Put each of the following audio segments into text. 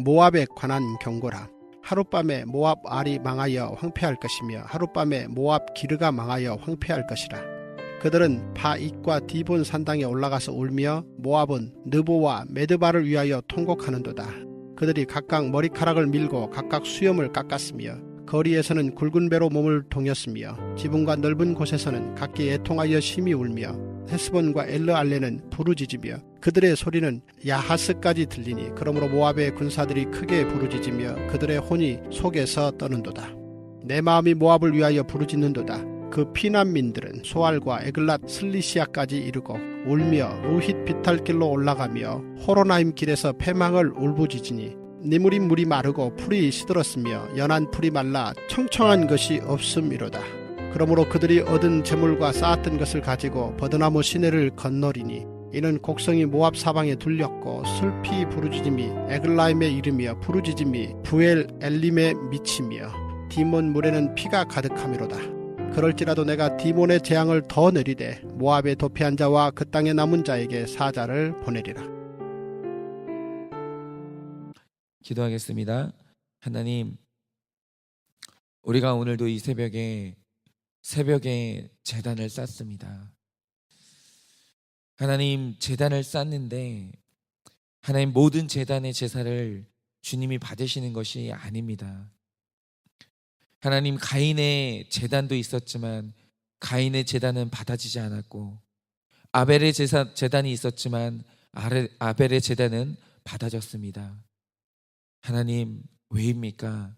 모압에 관한 경고라. 하룻밤에 모압 알이 망하여 황폐할 것이며 하룻밤에 모압 기르가 망하여 황폐할 것이라. 그들은 바잇과 디본 산당에 올라가서 울며 모압은 느보와 메드바를 위하여 통곡하는도다. 그들이 각각 머리카락을 밀고 각각 수염을 깎았으며 거리에서는 굵은 배로 몸을 동였으며 지붕과 넓은 곳에서는 각기 애통하여 심히 울며 헤스본과 엘르알레는 부르짖으며 그들의 소리는 야하스까지 들리니 그러므로 모압의 군사들이 크게 부르짖으며 그들의 혼이 속에서 떠는도다. 내 마음이 모압을 위하여 부르짖는도다. 그 피난민들은 소알과 에글랏 슬리시아까지 이르고 울며 루힛 비탈길로 올라가며 호로나임 길에서 패망을 울부짖으니 니무린 물이 마르고 풀이 시들었으며 연한 풀이 말라 청청한 것이 없음이로다. 그러므로 그들이 얻은 재물과 쌓았던 것을 가지고 버드나무 시내를 건너리니 이는 곡성이 모압 사방에 둘렸고 슬피 부르짖음이 에글라임에 이르며 부르짖음이 부엘 엘림에 미치며 디몬 물에는 피가 가득함이로다. 그럴지라도 내가 디몬의 재앙을 더 내리되 모압에 도피한 자와 그 땅에 남은 자에게 사자를 보내리라. 기도하겠습니다. 하나님, 우리가 오늘도 이 새벽에 제단을 쌓습니다. 하나님, 제단을 쌓는데 하나님, 모든 제단의 제사를 주님이 받으시는 것이 아닙니다. 하나님, 가인의 제단도 있었지만 가인의 제단은 받아지지 않았고 아벨의 제단이 있었지만 아벨의 제단은 받아졌습니다. 하나님, 왜입니까?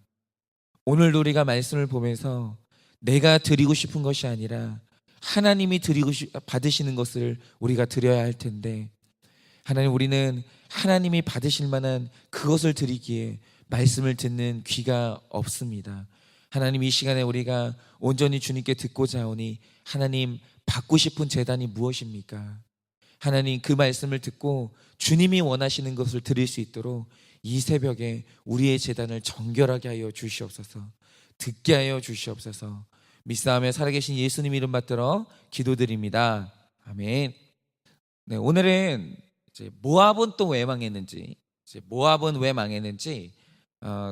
오늘 우리가 말씀을 보면서 내가 드리고 싶은 것이 아니라 하나님이 받으시는 것을 우리가 드려야 할 텐데 하나님, 우리는 하나님이 받으실 만한 그것을 드리기에 말씀을 듣는 귀가 없습니다. 하나님, 이 시간에 우리가 온전히 주님께 듣고자 하오니 하나님, 받고 싶은 제단이 무엇입니까? 하나님, 그 말씀을 듣고 주님이 원하시는 것을 드릴 수 있도록 이 새벽에 우리의 제단을 정결하게 하여 주시옵소서. 듣게 하여 주시옵소서. 믿사오며 살아계신 예수님 이름 받들어 기도드립니다. 아멘. 네, 오늘은 이제 모압은 또 왜 망했는지,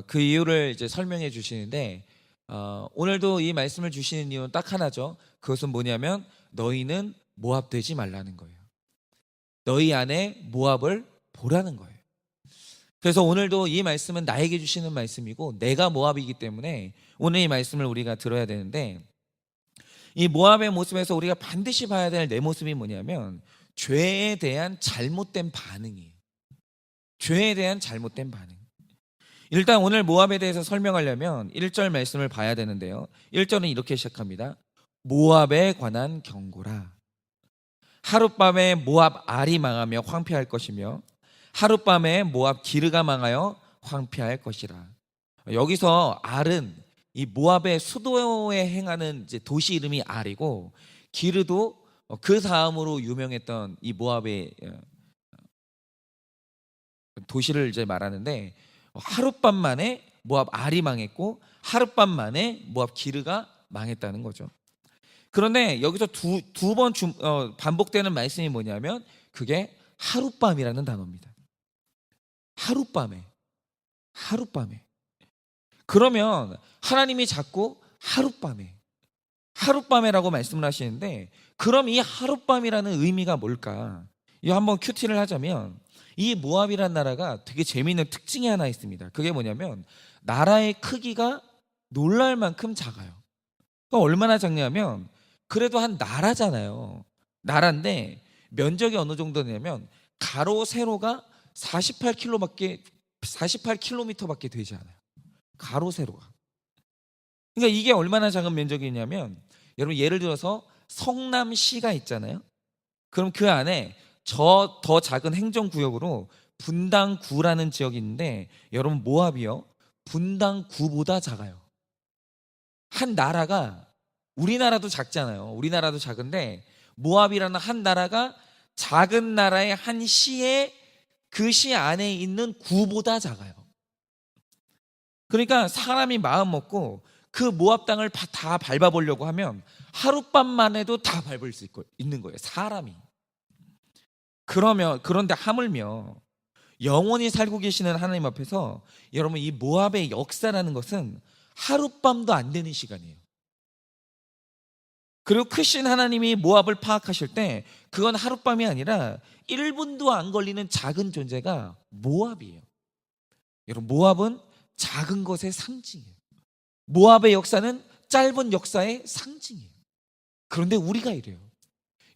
그 이유를 이제 설명해 주시는데 오늘도 이 말씀을 주시는 이유는 딱 하나죠. 그것은 뭐냐면 너희는 모압 되지 말라는 거예요. 너희 안에 모압을 보라는 거예요. 그래서 오늘도 이 말씀은 나에게 주시는 말씀이고 내가 모압이기 때문에 오늘 이 말씀을 우리가 들어야 되는데 이 모압의 모습에서 우리가 반드시 봐야 될 내 모습이 뭐냐면 죄에 대한 잘못된 반응이에요. 죄에 대한 잘못된 반응. 일단 오늘 모압에 대해서 설명하려면 1절 말씀을 봐야 되는데요. 1절은 이렇게 시작합니다. 모압에 관한 경고라. 하룻밤에 모압 알이 망하며 황폐할 것이며 하룻밤에 모압 기르가 망하여 황폐할 것이라. 여기서 알은 이 모압의 수도에 행하는 이제 도시 이름이 알이고 기르도 그 다음으로 유명했던 이 모압의 도시를 이제 말하는데 하룻밤 만에 모압 알이 망했고 하룻밤 만에 모압 기르가 망했다는 거죠. 그런데 여기서 두 번 반복되는 말씀이 뭐냐면 그게 하룻밤이라는 단어입니다. 하룻밤에. 그러면 하나님이 자꾸 하룻밤에라고 말씀을 하시는데 그럼 이 하룻밤이라는 의미가 뭘까? 이거 한번 큐티를 하자면 이 모압이라는 나라가 되게 재미있는 특징이 하나 있습니다. 그게 뭐냐면 나라의 크기가 놀랄 만큼 작아요. 그러니까 얼마나 작냐면 그래도 한 나라잖아요. 나라인데 면적이 어느 정도냐면 가로 세로가 48km밖에 되지 않아요. 가로 세로가. 그러니까 이게 얼마나 작은 면적이냐면 여러분 예를 들어서 성남시가 있잖아요. 그럼 그 안에 더 작은 행정구역으로 분당구라는 지역이 있는데 여러분 모압이요 분당구보다 작아요. 한 나라가 우리나라도 작잖아요. 우리나라도 작은데 모압이라는 한 나라가 작은 나라의 한 시에 그 시 안에 있는 구보다 작아요. 그러니까 사람이 마음 먹고 그 모압 땅을 다 밟아보려고 하면 하룻밤만 해도 다 밟을 수 있는 거예요. 사람이. 그런데 하물며 영원히 살고 계시는 하나님 앞에서 여러분, 이 모압의 역사라는 것은 하룻밤도 안 되는 시간이에요. 그리고 크신 하나님이 모압을 파악하실 때 그건 하룻밤이 아니라 1분도 안 걸리는 작은 존재가 모압이에요. 여러분, 모압은 작은 것의 상징이에요. 모압의 역사는 짧은 역사의 상징이에요. 그런데 우리가 이래요.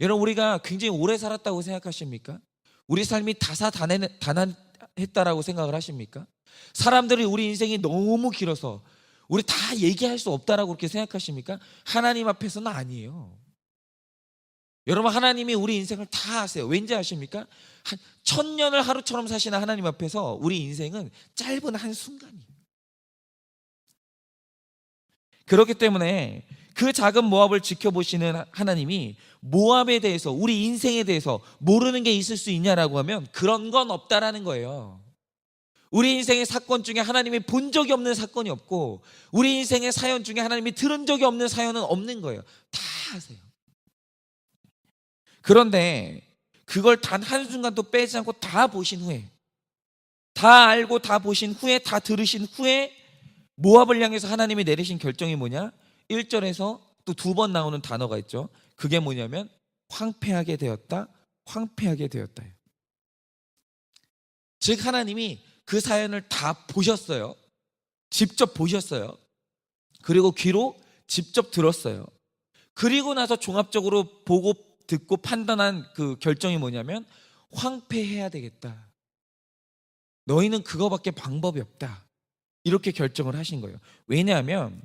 여러분, 우리가 굉장히 오래 살았다고 생각하십니까? 우리 삶이 다난했다라고 생각을 하십니까? 사람들이 우리 인생이 너무 길어서 우리 다 얘기할 수 없다라고 그렇게 생각하십니까? 하나님 앞에서는 아니에요. 여러분, 하나님이 우리 인생을 다 아세요. 왠지 아십니까? 1000년을 하루처럼 사시는 하나님 앞에서 우리 인생은 짧은 한순간이에요. 그렇기 때문에 그 작은 모압을 지켜보시는 하나님이 모압에 대해서, 우리 인생에 대해서 모르는 게 있을 수 있냐라고 하면 그런 건 없다라는 거예요. 우리 인생의 사건 중에 하나님이 본 적이 없는 사건이 없고, 우리 인생의 사연 중에 하나님이 들은 적이 없는 사연은 없는 거예요. 다 아세요. 그런데 그걸 단 한순간도 빼지 않고 다 보신 후에, 다 알고 다 보신 후에, 다 들으신 후에 모압을 향해서 하나님이 내리신 결정이 뭐냐? 1절에서 또 2번 나오는 단어가 있죠. 그게 뭐냐면 황폐하게 되었다, 황폐하게 되었다요. 즉 하나님이 그 사연을 다 보셨어요. 직접 보셨어요. 그리고 귀로 직접 들었어요. 그리고 나서 종합적으로 보고 듣고 판단한 그 결정이 뭐냐면 황폐해야 되겠다. 너희는 그거밖에 방법이 없다. 이렇게 결정을 하신 거예요. 왜냐하면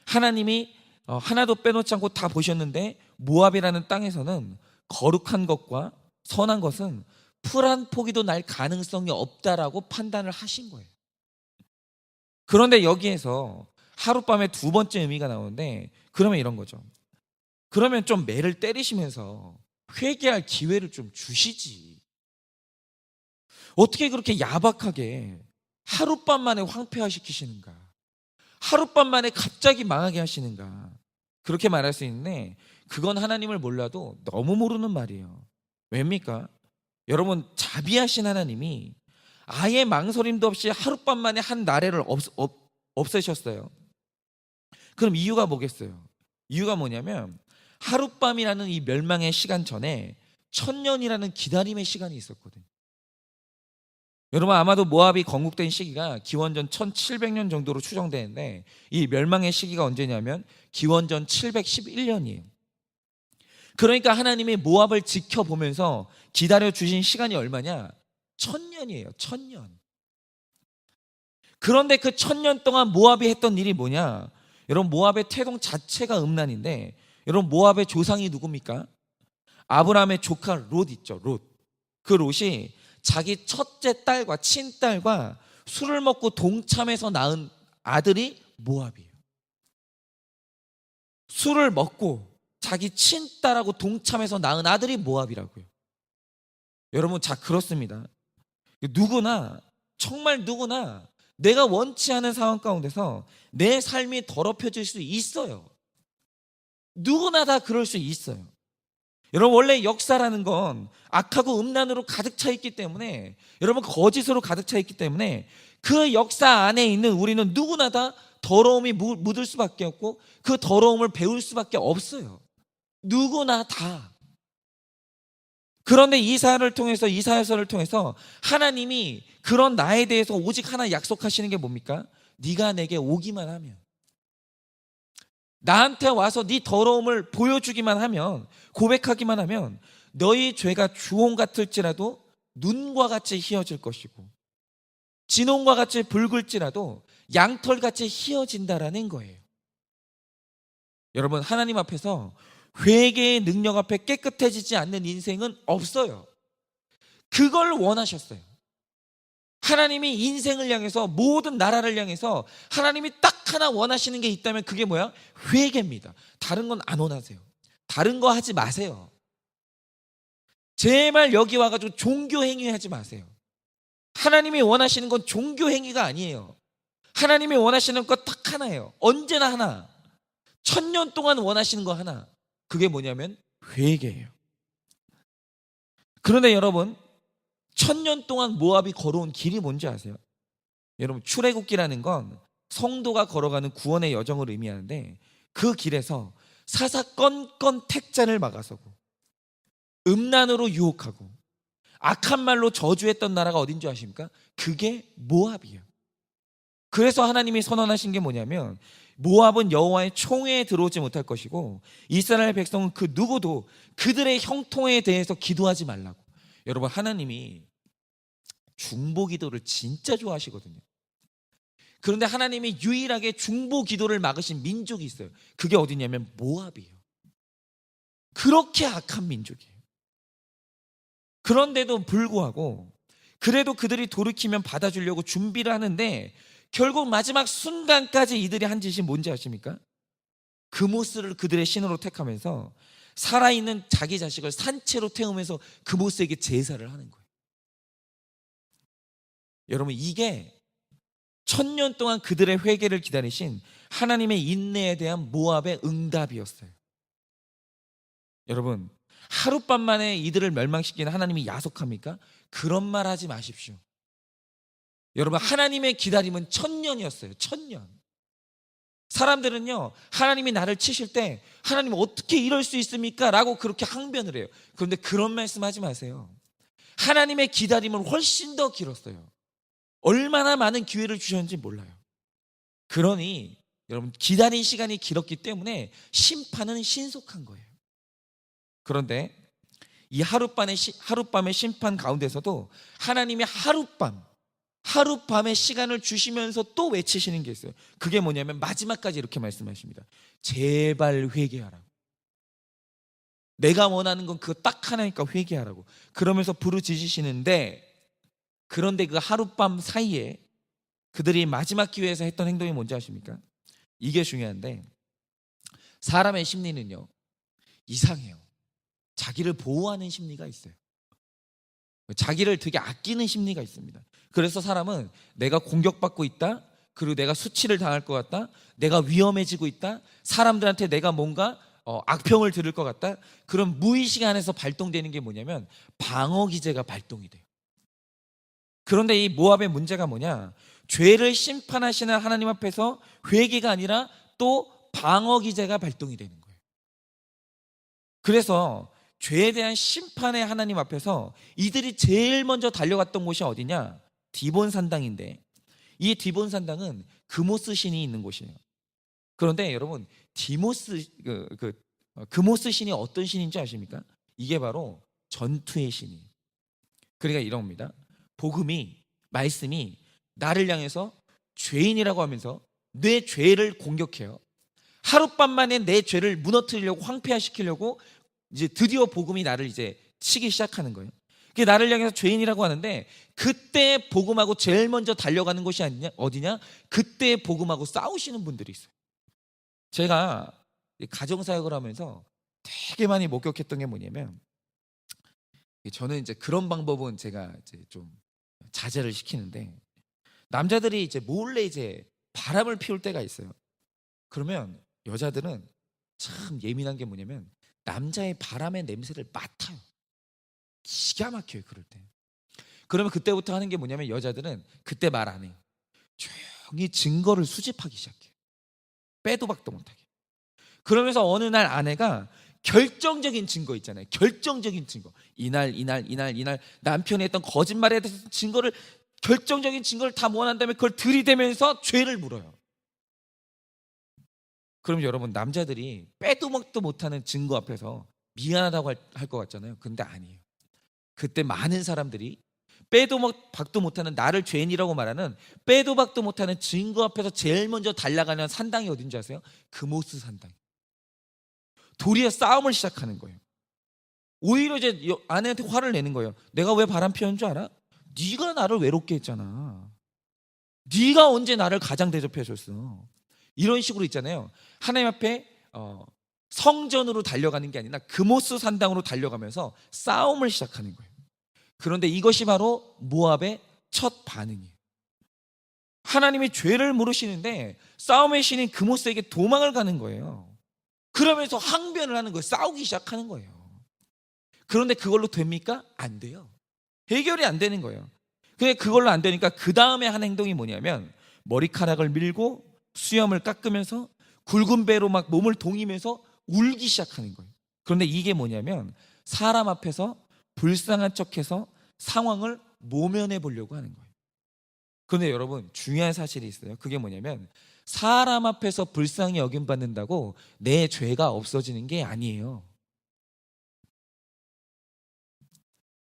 하나님이 하나도 빼놓지 않고 다 보셨는데 모압이라는 땅에서는 거룩한 것과 선한 것은 풀 한 포기도 날 가능성이 없다라고 판단을 하신 거예요. 그런데 여기에서 하룻밤에 2번째 의미가 나오는데, 그러면 이런 거죠. 그러면 좀 매를 때리시면서 회개할 기회를 좀 주시지. 어떻게 그렇게 야박하게 하룻밤 만에 황폐화시키시는가? 하룻밤 만에 갑자기 망하게 하시는가? 그렇게 말할 수 있는데 그건 하나님을 몰라도 너무 모르는 말이에요. 왜입니까? 여러분, 자비하신 하나님이 아예 망설임도 없이 하룻밤 만에 한 나라를 없애셨어요. 그럼 이유가 뭐겠어요? 이유가 뭐냐면 하룻밤이라는 이 멸망의 시간 전에 1000년이라는 기다림의 시간이 있었거든요. 여러분, 아마도 모압이 건국된 시기가 기원전 1700년 정도로 추정되는데 이 멸망의 시기가 언제냐면 기원전 711년이에요. 그러니까 하나님이 모압을 지켜보면서 기다려주신 시간이 얼마냐? 1000년이에요. 1000년. 그런데 그 1000년 동안 모압이 했던 일이 뭐냐? 여러분, 모압의 태동 자체가 음란인데, 여러분, 모압의 조상이 누굽니까? 아브라함의 조카 롯 있죠. 롯. 그 롯이 자기 첫째 딸과 친딸과 술을 먹고 동참해서 낳은 아들이 모압이에요. 술을 먹고 자기 친딸하고 동참해서 낳은 아들이 모압이라고요. 여러분, 자, 그렇습니다. 누구나, 정말 누구나 내가 원치 않은 상황 가운데서 내 삶이 더럽혀질 수 있어요. 누구나 다 그럴 수 있어요. 여러분, 원래 역사라는 건 악하고 음란으로 가득 차 있기 때문에, 여러분, 거짓으로 가득 차 있기 때문에 그 역사 안에 있는 우리는 누구나 다 더러움이 묻을 수밖에 없고 그 더러움을 배울 수밖에 없어요. 누구나 다. 그런데 이사야서를 통해서 하나님이 그런 나에 대해서 오직 하나 약속하시는 게 뭡니까? 네가 내게 오기만 하면, 나한테 와서 네 더러움을 보여주기만 하면, 고백하기만 하면 너희 죄가 주홍 같을지라도 눈과 같이 희어질 것이고 진홍과 같이 붉을지라도 양털같이 희어진다라는 거예요. 여러분, 하나님 앞에서 회개의 능력 앞에 깨끗해지지 않는 인생은 없어요. 그걸 원하셨어요. 하나님이 인생을 향해서, 모든 나라를 향해서 하나님이 딱 하나 원하시는 게 있다면 그게 뭐야? 회개입니다. 다른 건 안 원하세요. 다른 거 하지 마세요. 제발 여기 와가지고 종교 행위 하지 마세요. 하나님이 원하시는 건 종교 행위가 아니에요. 하나님이 원하시는 것 딱 하나예요. 언제나 하나. 1000년 동안 원하시는 거 하나. 그게 뭐냐면 회개예요. 그런데 여러분, 1000년 동안 모압이 걸어온 길이 뭔지 아세요? 여러분, 출애굽기라는 건 성도가 걸어가는 구원의 여정을 의미하는데, 그 길에서 사사건건 택잔을 막아서고 음란으로 유혹하고 악한 말로 저주했던 나라가 어딘 줄 아십니까? 그게 모압이에요. 그래서 하나님이 선언하신 게 뭐냐면, 모압은 여호와의 총회에 들어오지 못할 것이고 이스라엘 백성은 그 누구도 그들의 형통에 대해서 기도하지 말라고. 여러분, 하나님이 중보 기도를 진짜 좋아하시거든요. 그런데 하나님이 유일하게 중보 기도를 막으신 민족이 있어요. 그게 어디냐면 모압이에요. 그렇게 악한 민족이에요. 그런데도 불구하고 그래도 그들이 돌이키면 받아주려고 준비를 하는데, 결국 마지막 순간까지 이들이 한 짓이 뭔지 아십니까? 그모스를 그들의 신으로 택하면서 살아있는 자기 자식을 산채로 태우면서 그모스에게 제사를 하는 거예요. 여러분, 이게 1000년 동안 그들의 회개를 기다리신 하나님의 인내에 대한 모압의 응답이었어요. 여러분, 하룻밤 만에 이들을 멸망시키는 하나님이 야속합니까? 그런 말 하지 마십시오. 여러분, 하나님의 기다림은 1000년이었어요. 1000년. 사람들은요, 하나님이 나를 치실 때 하나님 어떻게 이럴 수 있습니까? 라고 그렇게 항변을 해요. 그런데 그런 말씀 하지 마세요. 하나님의 기다림은 훨씬 더 길었어요. 얼마나 많은 기회를 주셨는지 몰라요. 그러니 여러분, 기다린 시간이 길었기 때문에 심판은 신속한 거예요. 그런데 이 하룻밤의 심판 가운데서도 하나님이 하룻밤의 시간을 주시면서 또 외치시는 게 있어요. 그게 뭐냐면 마지막까지 이렇게 말씀하십니다. 제발 회개하라고. 내가 원하는 건 그거 딱 하나니까 회개하라고. 그러면서 부르짖으시는데, 그런데 그 하룻밤 사이에 그들이 마지막 기회에서 했던 행동이 뭔지 아십니까? 이게 중요한데, 사람의 심리는요 이상해요. 자기를 보호하는 심리가 있어요. 자기를 되게 아끼는 심리가 있습니다. 그래서 사람은 내가 공격받고 있다, 그리고 내가 수치를 당할 것 같다, 내가 위험해지고 있다, 사람들한테 내가 뭔가 악평을 들을 것 같다, 그런 무의식 안에서 발동되는 게 뭐냐면 방어 기제가 발동이 돼요. 그런데 이 모압의 문제가 뭐냐? 죄를 심판하시는 하나님 앞에서 회개가 아니라 또 방어 기제가 발동이 되는 거예요. 그래서 죄에 대한 심판의 하나님 앞에서 이들이 제일 먼저 달려갔던 곳이 어디냐? 디본 산당인데, 이 디본 산당은 그모스 신이 있는 곳이에요. 그런데 여러분, 그모스 신이 어떤 신인지 아십니까? 이게 바로 전투의 신이에요. 그러니까 이런 겁니다. 말씀이 나를 향해서 죄인이라고 하면서 내 죄를 공격해요. 하룻밤 만에 내 죄를 무너뜨리려고, 황폐화시키려고 이제 드디어 복음이 나를 이제 치기 시작하는 거예요. 그게 나를 향해서 죄인이라고 하는데, 그때 복음하고 제일 먼저 달려가는 곳이 어디냐? 그때 복음하고 싸우시는 분들이 있어요. 제가 가정사역을 하면서 되게 많이 목격했던 게 뭐냐면, 저는 이제 그런 방법은 제가 이제 좀 자제를 시키는데, 남자들이 이제 몰래 이제 바람을 피울 때가 있어요. 그러면 여자들은 참 예민한 게 뭐냐면 남자의 바람의 냄새를 맡아요. 기가 막혀요, 그럴 때. 그러면 그때부터 하는 게 뭐냐면 여자들은 그때 말 안 해요. 조용히 증거를 수집하기 시작해요. 빼도 박도 못하게. 그러면서 어느 날 아내가 결정적인 증거 있잖아요. 결정적인 증거. 이날 남편이 했던 거짓말에 대해서 결정적인 증거를 다 모아난 다음에 그걸 들이대면서 죄를 물어요. 그럼 여러분, 남자들이 빼도 박도 못하는 증거 앞에서 미안하다고 할 것 같잖아요. 근데 아니에요. 그때 많은 사람들이 빼도 박도 못하는, 나를 죄인이라고 말하는 빼도 박도 못하는 증거 앞에서 제일 먼저 달려가는 산당이 어딘지 아세요? 그모스 산당. 도리어 싸움을 시작하는 거예요. 오히려 이제 아내한테 화를 내는 거예요. 내가 왜 바람 피운 줄 알아? 네가 나를 외롭게 했잖아. 네가 언제 나를 가장 대접해 줬어. 이런 식으로 있잖아요. 하나님 앞에 성전으로 달려가는 게 아니라 그모스 산당으로 달려가면서 싸움을 시작하는 거예요. 그런데 이것이 바로 모압의 첫 반응이에요. 하나님이 죄를 물으시는데 싸움의 신인 그모스에게 도망을 가는 거예요. 그러면서 항변을 하는 거예요. 싸우기 시작하는 거예요. 그런데 그걸로 됩니까? 안 돼요. 해결이 안 되는 거예요. 근데 그걸로 안 되니까 그 다음에 한 행동이 뭐냐면 머리카락을 밀고 수염을 깎으면서 굵은 배로 막 몸을 동이면서 울기 시작하는 거예요. 그런데 이게 뭐냐면 사람 앞에서 불쌍한 척해서 상황을 모면해 보려고 하는 거예요. 그런데 여러분 중요한 사실이 있어요. 그게 뭐냐면 사람 앞에서 불쌍히 여김받는다고 내 죄가 없어지는 게 아니에요.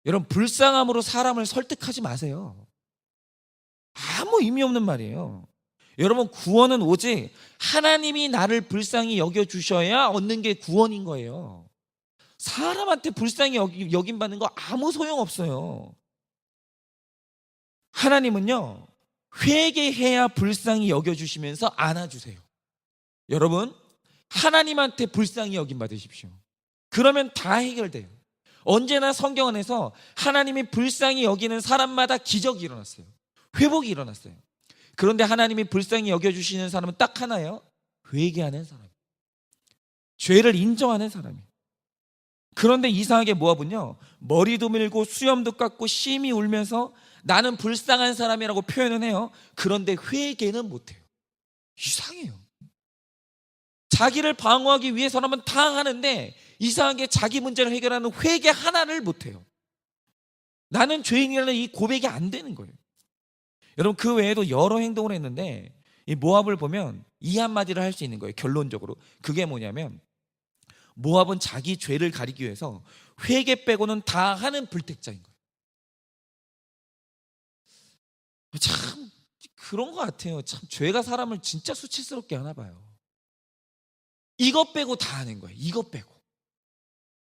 여러분 불쌍함으로 사람을 설득하지 마세요. 아무 의미 없는 말이에요. 여러분 구원은 오직 하나님이 나를 불쌍히 여겨주셔야 얻는 게 구원인 거예요. 사람한테 불쌍히 여김받는 거 아무 소용없어요. 하나님은요 회개해야 불쌍히 여겨주시면서 안아주세요. 여러분 하나님한테 불쌍히 여김받으십시오. 그러면 다 해결돼요. 언제나 성경 안에서 하나님이 불쌍히 여기는 사람마다 기적이 일어났어요. 회복이 일어났어요. 그런데 하나님이 불쌍히 여겨주시는 사람은 딱 하나예요. 회개하는 사람, 죄를 인정하는 사람이. 그런데 이상하게 모압은요 머리도 밀고 수염도 깎고 심히 울면서 나는 불쌍한 사람이라고 표현은 해요. 그런데 회개는 못해요. 이상해요. 자기를 방어하기 위해서라면 다 하는데 이상하게 자기 문제를 해결하는 회개 하나를 못해요. 나는 죄인이라는 이 고백이 안 되는 거예요. 여러분 그 외에도 여러 행동을 했는데 이 모압을 보면 이 한마디를 할 수 있는 거예요. 결론적으로 그게 뭐냐면 모압은 자기 죄를 가리기 위해서 회개 빼고는 다 하는 불택자인 거예요. 참 그런 것 같아요. 참 죄가 사람을 진짜 수치스럽게 하나 봐요. 이것 빼고 다 하는 거예요. 이것 빼고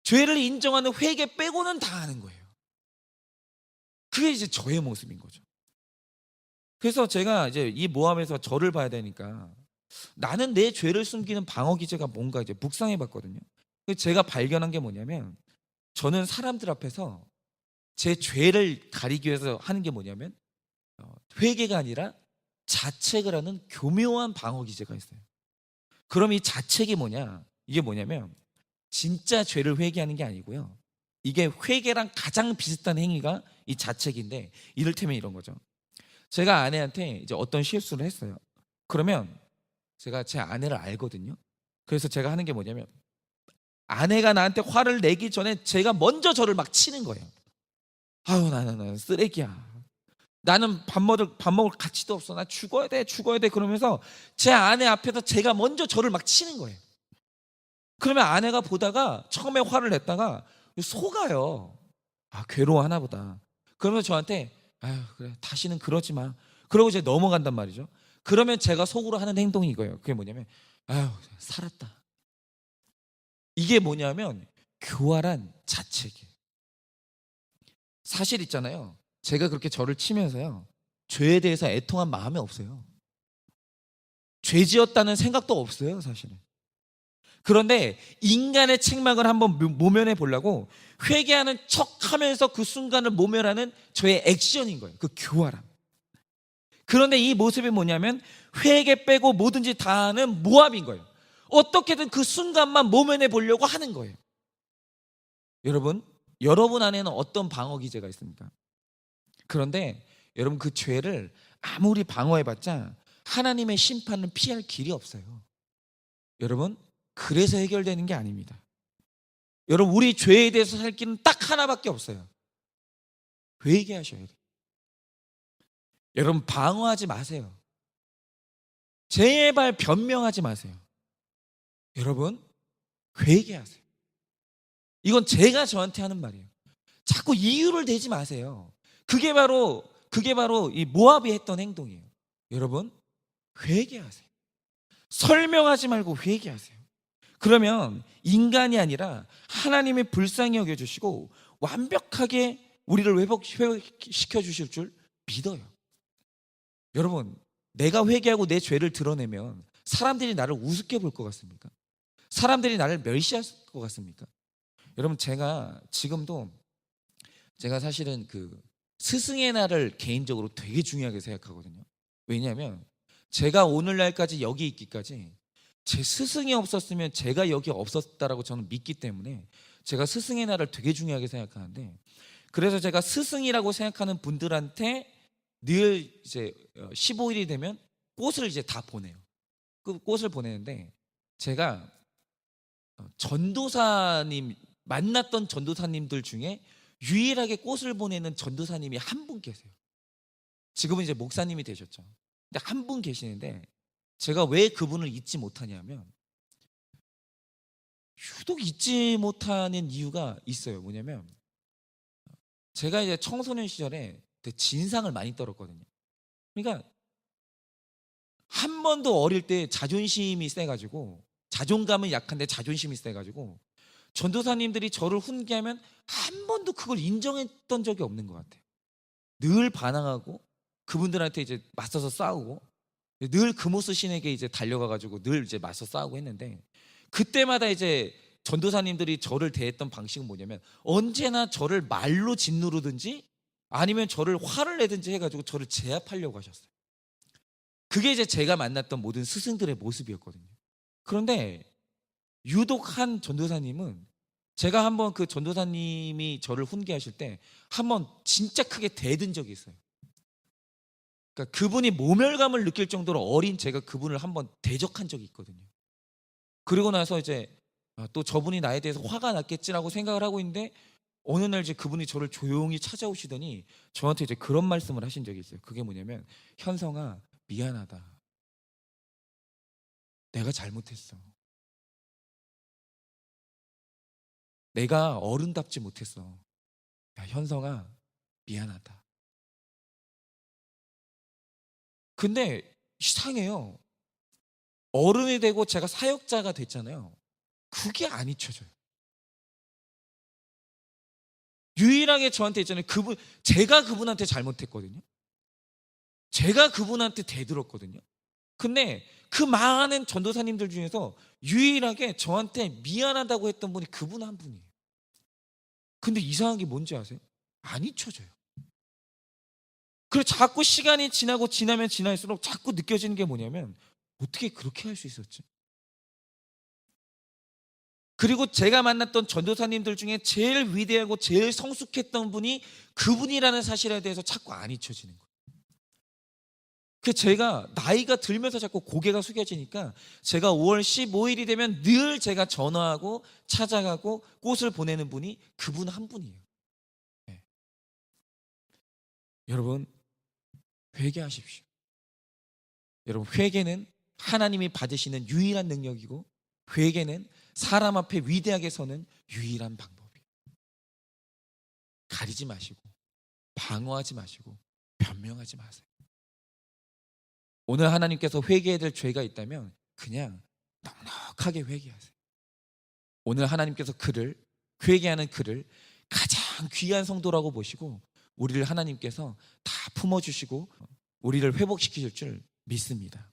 죄를 인정하는 회개 빼고는 다 하는 거예요. 그게 이제 저의 모습인 거죠. 그래서 제가 이제 이 모함에서 저를 봐야 되니까 나는 내 죄를 숨기는 방어 기제가 뭔가 이제 묵상해 봤거든요. 제가 발견한 게 뭐냐면 저는 사람들 앞에서 제 죄를 가리기 위해서 하는 게 뭐냐면 회개가 아니라 자책을 하는 교묘한 방어 기제가 있어요. 그럼 이 자책이 뭐냐? 이게 뭐냐면 진짜 죄를 회개하는 게 아니고요. 이게 회개랑 가장 비슷한 행위가 이 자책인데 이를테면 이런 거죠. 제가 아내한테 이제 어떤 실수를 했어요. 그러면 제가 제 아내를 알거든요. 그래서 제가 하는 게 뭐냐면 아내가 나한테 화를 내기 전에 제가 먼저 저를 막 치는 거예요. 아유 나는 쓰레기야. 나는 밥 먹을 가치도 없어. 나 죽어야 돼. 그러면서 제 아내 앞에서 제가 먼저 저를 막 치는 거예요. 그러면 아내가 보다가 처음에 화를 냈다가 속아요. 아 괴로워하나 보다. 그러면서 저한테 아유 그래 다시는 그러지 마. 그러고 이제 넘어간단 말이죠. 그러면 제가 속으로 하는 행동이 이거예요. 그게 뭐냐면 아유 살았다. 이게 뭐냐면 교활한 자책이에요. 사실 있잖아요. 제가 그렇게 저를 치면서요 죄에 대해서 애통한 마음이 없어요. 죄 지었다는 생각도 없어요 사실은. 그런데 인간의 책망을 한번 모면해 보려고 회개하는 척하면서 그 순간을 모면하는 저의 액션인 거예요. 그 교활함. 그런데 이 모습이 뭐냐면 회개 빼고 뭐든지 다 하는 모압인 거예요. 어떻게든 그 순간만 모면해 보려고 하는 거예요. 여러분 안에는 어떤 방어 기제가 있습니까? 그런데 여러분 그 죄를 아무리 방어해봤자 하나님의 심판은 피할 길이 없어요. 여러분 그래서 해결되는 게 아닙니다. 여러분 우리 죄에 대해서 살 길은 딱 하나밖에 없어요. 회개하셔야 돼요. 여러분 방어하지 마세요. 제발 변명하지 마세요. 여러분 회개하세요. 이건 제가 저한테 하는 말이에요. 자꾸 이유를 대지 마세요. 그게 바로 이 모압이 했던 행동이에요. 여러분 회개하세요. 설명하지 말고 회개하세요. 그러면 인간이 아니라 하나님이 불쌍히 여겨주시고 완벽하게 우리를 회복시켜 주실 줄 믿어요. 여러분 내가 회개하고 내 죄를 드러내면 사람들이 나를 우습게 볼 것 같습니까? 사람들이 나를 멸시할 것 같습니까? 여러분 지금도 제가 사실은 그 스승의 날을 개인적으로 되게 중요하게 생각하거든요. 왜냐하면 제가 오늘날까지 여기 있기까지 제 스승이 없었으면 제가 여기 없었다라고 저는 믿기 때문에 제가 스승의 날을 되게 중요하게 생각하는데 그래서 제가 스승이라고 생각하는 분들한테 늘 이제 15일이 되면 꽃을 이제 다 보내요. 그 꽃을 보내는데 제가 전도사님 만났던 전도사님들 중에 유일하게 꽃을 보내는 전도사님이 한 분 계세요. 지금은 이제 목사님이 되셨죠. 근데 한 분 계시는데 제가 왜 그분을 잊지 못하냐면 유독 잊지 못하는 이유가 있어요. 뭐냐면 제가 이제 청소년 시절에 되게 진상을 많이 떨었거든요. 그러니까 한 번도 어릴 때 자존심이 세가지고 자존감은 약한데 자존심이 세가지고 전도사님들이 저를 훈계하면 한 번도 그걸 인정했던 적이 없는 것 같아요. 늘 반항하고 그분들한테 이제 맞서서 싸우고 늘 금오스 신에게 이제 달려가가지고 늘 이제 맞서 싸우고 했는데 그때마다 이제 전도사님들이 저를 대했던 방식은 뭐냐면 언제나 저를 말로 짓누르든지 아니면 저를 화를 내든지 해가지고 저를 제압하려고 하셨어요. 그게 이제 제가 만났던 모든 스승들의 모습이었거든요. 그런데 유독 한 전도사님은 제가 한번 그 전도사님이 저를 훈계하실 때 한번 진짜 크게 대든 적이 있어요. 그러니까 그분이 모멸감을 느낄 정도로 어린 제가 그분을 한번 대적한 적이 있거든요. 그리고 나서 이제 또 저분이 나에 대해서 화가 났겠지라고 생각을 하고 있는데 어느 날 이제 그분이 저를 조용히 찾아오시더니 저한테 이제 그런 말씀을 하신 적이 있어요. 그게 뭐냐면 현성아 미안하다. 내가 잘못했어. 내가 어른답지 못했어. 야, 현성아 미안하다. 근데 이상해요. 어른이 되고 제가 사역자가 됐잖아요. 그게 안 잊혀져요. 유일하게 저한테 있잖아요. 제가 그분한테 잘못했거든요. 제가 그분한테 대들었거든요. 근데 그 많은 전도사님들 중에서 유일하게 저한테 미안하다고 했던 분이 그분 한 분이에요. 근데 이상한 게 뭔지 아세요? 안 잊혀져요. 그리고 자꾸 시간이 지나면 지날수록 자꾸 느껴지는 게 뭐냐면 어떻게 그렇게 할 수 있었지? 그리고 제가 만났던 전도사님들 중에 제일 위대하고 제일 성숙했던 분이 그분이라는 사실에 대해서 자꾸 안 잊혀지는 거예요. 그 제가 나이가 들면서 자꾸 고개가 숙여지니까 제가 5월 15일이 되면 늘 제가 전화하고 찾아가고 꽃을 보내는 분이 그분 한 분이에요. 네. 여러분 회개하십시오. 여러분 회개는 하나님이 받으시는 유일한 능력이고 회개는 사람 앞에 위대하게 서는 유일한 방법이에요. 가리지 마시고 방어하지 마시고 변명하지 마세요. 오늘 하나님께서 회개해야 될 죄가 있다면 그냥 넉넉하게 회개하세요. 오늘 하나님께서 회개하는 그를 가장 귀한 성도라고 보시고 우리를 하나님께서 다 품어주시고 우리를 회복시키실 줄 믿습니다.